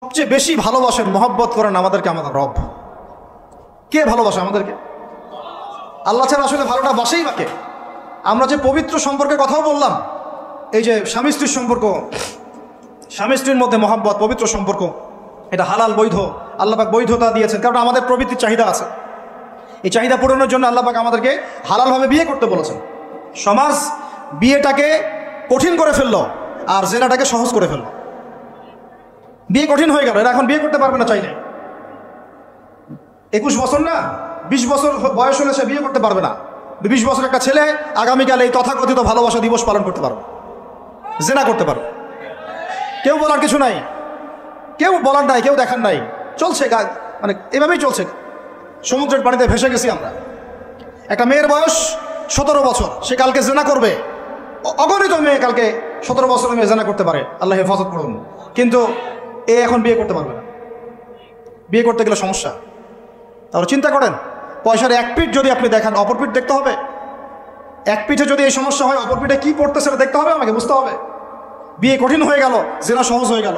সবচেয়ে বেশি ভালোবাসেন, মহব্বত করেন আমাদেরকে আমাদের রব। কে ভালোবাসে আমাদেরকে? আল্লাহ ছাড়া আসলে ভালোটা বাসেই বাকে। আমরা যে পবিত্র সম্পর্কের কথাও বললাম, এই যে স্বামী স্ত্রীর সম্পর্ক, স্বামী স্ত্রীর মধ্যে মহব্বত, পবিত্র সম্পর্ক, এটা হালাল বৈধ। আল্লাহ পাক বৈধতা দিয়েছেন, কারণ আমাদের প্রবৃত্তির চাহিদা আছে। এই চাহিদা পূরণের জন্য আল্লাহ পাক আমাদেরকে হালালভাবে বিয়ে করতে বলেছেন। সমাজ বিয়েটাকে কঠিন করে ফেললো আর জেনাটাকে সহজ করে ফেললো। বিয়ে কঠিন হয়ে গেল, এরা এখন বিয়ে করতে পারবে না চাইলে। 21 বছর না 20 বছর বয়স হলে সে বিয়ে করতে পারবে না। 20 বছর একটা ছেলে আগামীকাল এই তথাকথিত ভালোবাসা দিবস পালন করতে পারবে, জেনা করতে পারবে। কেউ বলার কিছু নাই, কেউ বলার নাই, কেউ দেখার নাই, চলছে মানে এভাবেই চলছে। সমুদ্রের পানিতে ভেসে গেছি আমরা। একটা মেয়ের বয়স 17 বছর, সে কালকে জেনা করবে। অগণিত মেয়ে কালকে 17 বছরের মেয়ে জেনা করতে পারে, আল্লাহ হেফাজত করুন। কিন্তু এ এখন বিয়ে করতে পারবে না। বিয়ে করতে গেলে সমস্যা। তাহলে চিন্তা করেন, পয়সার এক পিঠ যদি আপনি দেখান, অপর পিঠ দেখতে হবে। এক পিঠে যদি এই সমস্যা হয়, অপর পিঠে কী পড়তে সেটা দেখতে হবে, আমাকে বুঝতে হবে। বিয়ে কঠিন হয়ে গেল, জেনা সহজ হয়ে গেল।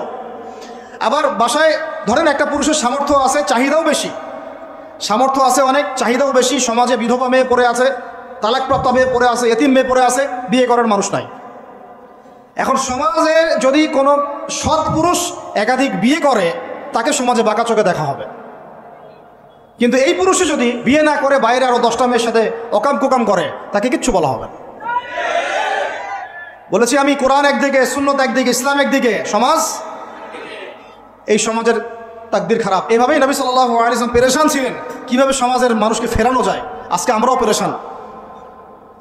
আবার বাসায় ধরেন একটা পুরুষের সামর্থ্য আছে, চাহিদাও বেশি, সামর্থ্য আছে অনেক, চাহিদাও বেশি। সমাজে বিধবা মেয়ে পড়ে আছে, তালাকপ্রাপ্ত মেয়ে পড়ে আছে, এতিম মেয়ে পড়ে আছে, বিয়ে করার মানুষ নাই। এখন সমাজে যদি কোনো সৎ পুরুষ একাধিক বিয়ে করে, তাকে সমাজে বাঁকা চোখে দেখা হবে। কিন্তু এই পুরুষে যদি বিয়ে না করে বাইরে আরো 10টা মেয়ের সাথে অকাম কুকাম করে, তাকে কিচ্ছু বলা হবে না। বলেছি আমি, কোরআন একদিকে, সুন্নত একদিকে, ইসলাম একদিকে, সমাজ, এই সমাজের তাকদির খারাপ। এভাবেই নবী সাল্লাল্লাহু আলাইহি ওয়াসাল্লাম পেরেশান ছিলেন কিভাবে সমাজের মানুষকে ফেরানো যায়। আজকে আমরাও পেরেশান।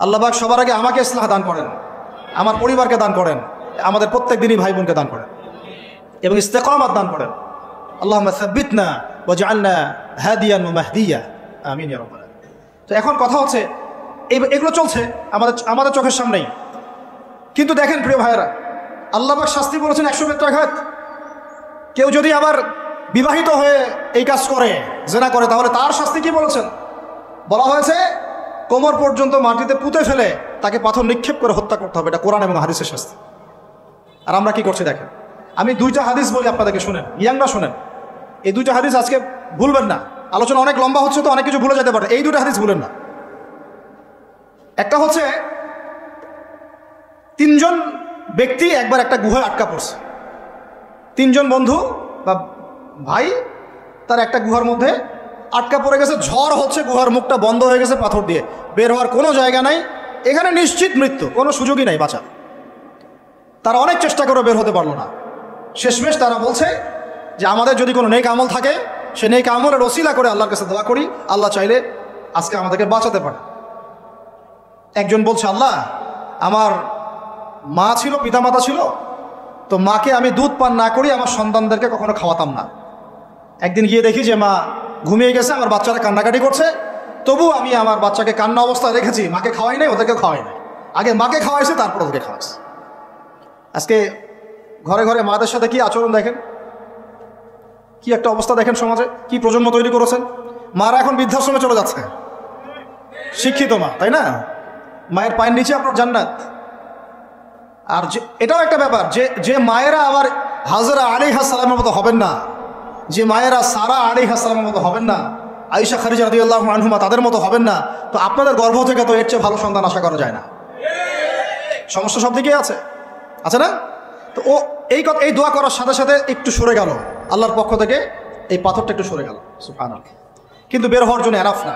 আল্লাহ পাক সবার আগে আমাকে ইসলাহ দান করেন, আমার পরিবারকে দান করেন, আমাদের প্রত্যেক দিনই ভাই বোনকে দান করেন এবং ইস্তেকামাত দান করেন। আল্লাহুম্মা সাব্বিতনা ওয়াজআলনা হাদিয়ান ওয়া মাহদিয়া, আমিন ইয়া রাব্বাল আলামিন। তো এখন কথা হচ্ছে, এগুলো চলছে আমাদের চোখের সামনেই। কিন্তু দেখেন প্রিয় ভাইয়েরা, আল্লাহ পাক শাস্তি বলেছেন 100 বেত্রাঘাত। কেউ যদি আবার বিবাহিত হয়ে এই কাজ করে, জেনা করে, তাহলে তার শাস্তি কি বলেছেন? বলা হয়েছে কোমর পর্যন্ত মাটিতে পুঁতে ফেলে তাকে পাথর নিক্ষেপ করে হত্যা করতে হবে। এটা কোরআন এবং হাদিসের শাস্তি। আর আমরা কি করছি দেখেন। আমি 2টা হাদিস বলি আপনাদেরকে, শুনেন, ইয়াংরা শুনেন। এই 2টা হাদিস আজকে ভুলবেন না। আলোচনা অনেক লম্বা হচ্ছে তো অনেক কিছু ভুলে যেতে পারে, এই 2টা হাদিস ভুলেন না। একটা হচ্ছে 3 জন ব্যক্তি একবার একটা গুহায় আটকা পড়ছে। 3 জন বন্ধু বা ভাই, তার একটা গুহার মধ্যে আটকা পড়ে গেছে। ঝড় হচ্ছে, গুহার মুখটা বন্ধ হয়ে গেছে পাথর দিয়ে, বের হওয়ার কোনো জায়গা নাই। এখানে নিশ্চিত মৃত্যু, কোনো সুযোগই নাই বাঁচা। তারা অনেক চেষ্টা করে বের হতে পারলো না। শেষমেশ তারা বলছে যে আমাদের যদি কোনো নেক আমল থাকে, সে নেক আমলের ওসিলা করে আল্লাহর কাছে দোয়া করি, আল্লাহ চাইলে আজকে আমাদেরকে বাঁচাতে পারে। একজন বলছে, আল্লাহ, আমার মা ছিল, পিতামাতা ছিল, তো মাকে আমি দুধ পান না করি আমার সন্তানদেরকে কখনো খাওয়াতাম না। একদিন গিয়ে দেখি যে মা ঘুমিয়ে গেছে, আমার বাচ্চারা কান্নাকাটি করছে, তবু আমি আমার বাচ্চাকে কান্না অবস্থায় রেখেছি, মাকে খাওয়াই নাই, ওদেরকে খাওয়াই নাই। আগে মাকে খাওয়াইছে, তারপর ওদেরকে খাওয়াইছে। আজকে ঘরে ঘরে মাদের সাথে কি আচরণ দেখেন, কি একটা অবস্থা দেখেন সমাজে, কি প্রজন্ম তৈরি করেছেন। মারা এখন বৃদ্ধাশ্রমে চলে যাচ্ছে, শিক্ষিত মা, তাই না? মায়ের পায়ের নিচে আপনার জান্নাত। আর এটাও একটা ব্যাপার যে মায়েরা আবার হাজরা আলাইহিস সালামের মতো হবেন না, যে মায়েরা সারা আলাইহিস সালামের মতো হবেন না, আয়েশা খাদিজা রাদিয়াল্লাহু আনহুমা তাদের মতো হবেন না, তো আপনাদের গর্ভ থেকে তো এর চেয়ে ভালো সন্তান আশা করা যায় না। সমস্যা সব দিকেই আছে না? তো ও এই দোয়া করার সাথে সাথে একটু সরে গেল, আল্লাহর পক্ষ থেকে এই পাথরটা একটু সরে গেল, সুবহানাল্লাহ। কিন্তু বের হওয়ার জন্য এনাফ না।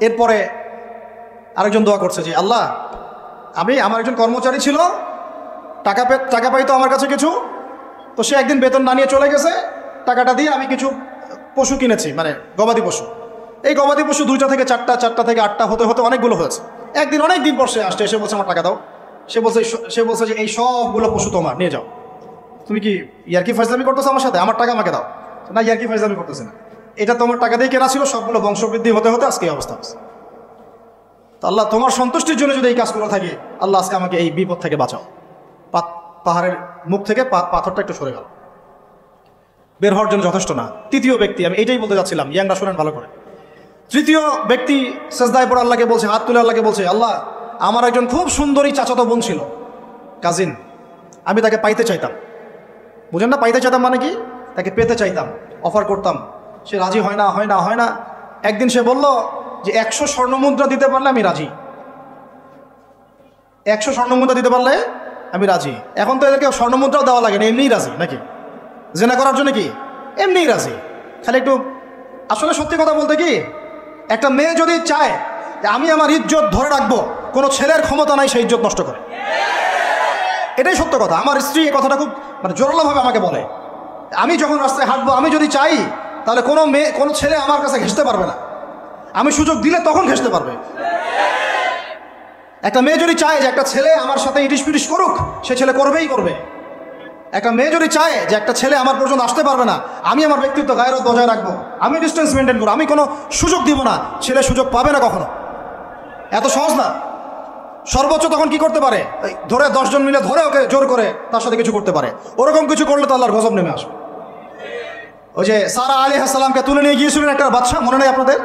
এরপরে আরেকজন দোয়া করছে যে আল্লাহ, আমার একজন কর্মচারী ছিল, টাকা পাইতো আমার কাছে কিছু, তো সে একদিন বেতন না নিয়ে চলে গেছে। টাকাটা দিয়ে আমি কিছু পশু কিনেছি, মানে গবাদি পশু। এই গবাদি পশু 2টা থেকে 4টা, 4টা থেকে 8টা হতে হতে অনেকগুলো হয়েছে। একদিন অনেক দিন পর সে আসছে, এসে বলছে আমার টাকা দাও। সে বলছে যে এই সবগুলো পশু তোমার, নিয়ে যাও। তুমি কি ইয়ার্কি ফাজলামি করতেছো আমার সাথে? আমার টাকা আমাকে দাও। না, ইয়ার্কি ফাজলামি করতেছে না, এটা তোমার টাকা দিয়ে কেনা ছিল, সবগুলো বংশবৃদ্ধি হতে হতে আজকে এই অবস্থা আছে। তো আল্লাহ, তোমার সন্তুষ্টির জন্য যদি এই কাজগুলো থাকে, আল্লাহ আজকে আমাকে এই বিপদ থেকে বাঁচাও। পাহাড়ের মুখ থেকে পাথরটা একটু সরে গেল, বের হওয়ার জন্য যথেষ্ট না। তৃতীয় ব্যক্তি, আমি এইটাই বলতে যাচ্ছিলাম, ইয়াংরা শোনেন ভালো করে। তৃতীয় ব্যক্তি সেজদায় পড়ে আল্লাহকে বলছে, হাত তুলে আল্লাহকে বলছে, আল্লাহ, আমার একজন খুব সুন্দরী চাচাতো বোন ছিল, কাজিন, আমি তাকে পাইতে চাইতাম। বুঝেন না, পাইতে চাইতাম মানে কি? তাকে পেতে চাইতাম, অফার করতাম, সে রাজি হয় না হয় না হয় না। একদিন সে বলল যে 100 স্বর্ণমুদ্রা দিতে পারলে আমি রাজি, 100 স্বর্ণমুদ্রা দিতে পারলে আমি রাজি। এখন তো এদেরকে স্বর্ণমুদ্রাও দেওয়া লাগে না, এমনিই রাজি নাকি? জেনা করার জন্য কি এমনিই রাজি, খালি একটু। আসলে সত্যি কথা বলতে কি, একটা মেয়ে যদি চায় যে আমি আমার ইজ্জত ধরে রাখবো, কোনো ছেলের ক্ষমতা নাই সেই ইজ্জত নষ্ট করে। এটাই সত্য কথা। আমার স্ত্রী এই কথাটা খুব জোরালোভাবে আমাকে বলে, আমি যখন রাস্তায় হাঁটবো, আমি যদি চাই তাহলে কোনো ছেলে আমার কাছে ঘেঁষতে পারবে না, আমি সুযোগ দিলে তখন ঘেঁষতে পারবে। একটা মেয়ে যদি চায় যে একটা ছেলে আমার সাথে ইটিস পিটিস করুক, সে ছেলে করবেই করবে। একটা মেয়ে যদি চায় যে একটা ছেলে আমার পর্যন্ত আসতে পারবে না, আমি আমার ব্যক্তিত্ব গায়রত বজায় রাখবো, আমি ডিস্টেন্স মেনটেন করবো, আমি কোনো সুযোগ দিব না, ছেলে সুযোগ পাবে না কখনো। এত সহজ না। সর্বোচ্চ তখন কি করতে পারে, ধরে 10 জন মিলে ধরে ওকে জোর করে তার সাথে কিছু করতে পারে। ওরকম কিছু করলে তো আল্লাহর গজব নেমে আসবে। ওই যে সারা আলাইহিস সালামকে তুলে নিয়ে গিয়েছিলেন একটা বাদশা, মনে নেই আপনাদের?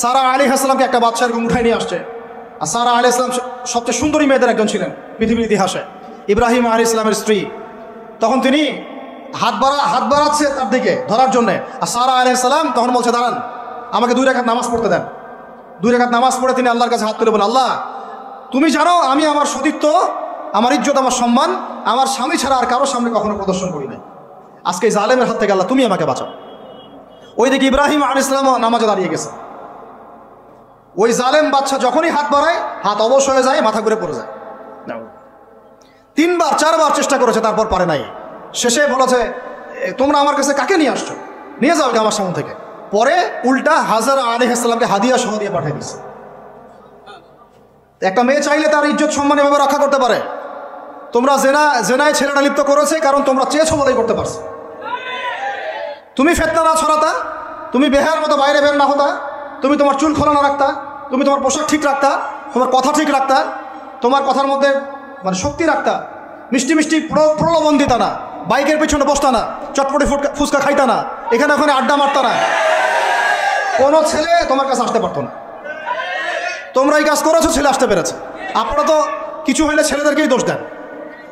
সারা আলাইহিস সালামকে একটা বাদশা এরকম উঠাই নিয়ে আসছে। আর সারা আলাইহিস সালাম সবচেয়ে সুন্দরী মেয়েদের একজন ছিলেন পৃথিবীর ইতিহাসে, ইব্রাহিম আলাইহিস সালামের স্ত্রী। তখন তিনি হাত বাড়াচ্ছে তার দিকে ধরার জন্যে, আর সারা আলাইহিস সালাম তখন বলছে দাঁড়ান, আমাকে 2 রাকাত নামাজ পড়তে দেন। 2 রাকাত নামাজ পড়ে তিনি আল্লাহর কাছে হাত তুলে বলেন, আল্লাহ তুমি জানো আমি আমার সতীত্ব, আমার ইজ্জত, আমার সম্মান আমার স্বামী ছাড়া আর কারোর সামনে কখনো প্রদর্শন করি নাই। আজকে এই জালেমের হাত থেকে আল্লাহ তুমি আমাকে বাঁচাও। ওইদিকে ইব্রাহিম আলাইহিস সালাম নামাজে দাঁড়িয়ে গেছে। ওই জালেম বাদশা যখনই হাত বাড়ায়, হাত অবশ হয়ে যায়, মাথা ঘুরে পড়ে যায়। 3বার 4বার চেষ্টা করেছে, তারপর পারে নাই। শেষে বলেছে, তোমরা আমার কাছে কাকে নিয়ে আসছো, নিয়ে যাও আমার সামনে থেকে। পরে উল্টা হাজারা আলাইহিস সালামকে হাদিয়া সহ দিয়ে পাঠিয়ে দিচ্ছে। একটা মেয়ে চাইলে তার ইজ্জত সম্মান এভাবে রক্ষা করতে পারে। তোমরা জেনায় ছেলেটা লিপ্ত করেছে কারণ তোমরা চেয়েছো বলেই করতে পারছো। তুমি ফিতনা না ছড়াতা, তুমি বেহার মতো বাইরে বের না হতা, তুমি তোমার চুল খোলা না রাখতা, তুমি তোমার পোশাক ঠিক রাখতা, তোমার কথা ঠিক রাখতা, তোমার কথার মধ্যে শক্তি রাখতা, মিষ্টি মিষ্টি প্রলোভন দিতা না, বাইকের পেছনে বসতা না, চটপটি ফুচকা খাইতা না, এখানে ওখানে আড্ডা মারতা না, কোনো ছেলে তোমার কাছে আসতে পারতো না। তোমরা এই কাজ করেছো, ছেলে আসতে পেরেছে। আপনারা তো কিছু হইলে ছেলেদেরকেই দোষ দেন।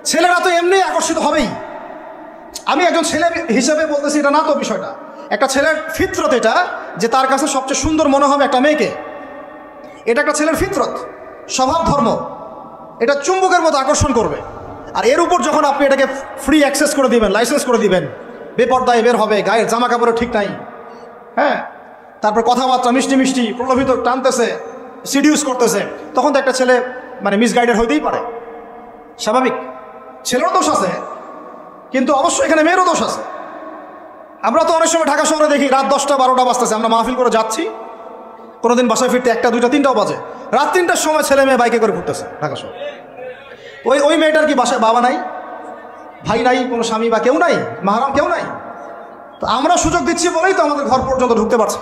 ছেলেরা তো এমনি আকর্ষিত হবেই। আমি একজন ছেলে হিসেবে বলতেছি, এটা না তো বিষয়টা। একটা ছেলের ফিতরত এটা, যে তার কাছে সবচেয়ে সুন্দর মনে হবে একটা মেয়েকে। এটা একটা ছেলের ফিতরত, স্বভাব ধর্ম, এটা চুম্বকের মতো আকর্ষণ করবে। আর এর উপর যখন আপনি এটাকে ফ্রি অ্যাক্সেস করে দিবেন, লাইসেন্স করে দিবেন, বেপর্দায় বের হবে, গায়ের জামা কাপড়ও ঠিক নাই, হ্যাঁ, তারপর কথাবার্তা মিষ্টি মিষ্টি প্রলোভিত টানতেছে, সিডিউস করতেছে, তখন তো একটা ছেলে মিসগাইডেড হইতেই পারে, স্বাভাবিক। ছেলেরও দোষ আছে, কিন্তু অবশ্যই এখানে মেয়েরও দোষ আছে। আমরা তো অনেক সময় ঢাকা শহরে দেখি রাত 10টা 12টা বাজতেছে, আমরা মাহফিল করে যাচ্ছি, কোনোদিন বাসায় ফিরতে 1টা 2টা 3টাও বাজে। রাত 3টার সময় ছেলে মেয়ে বাইকে করে ঘুরতেছে ঢাকা শহর। ওই মেয়েটার কি বাসায় বাবা নাই, ভাই নাই, কোনো স্বামী বা কেউ নাই, মাহারাম কেউ নাই? তো আমরা সুযোগ দিচ্ছি বলেই তো আমাদের ঘর পর্যন্ত ঢুকতে পারছে।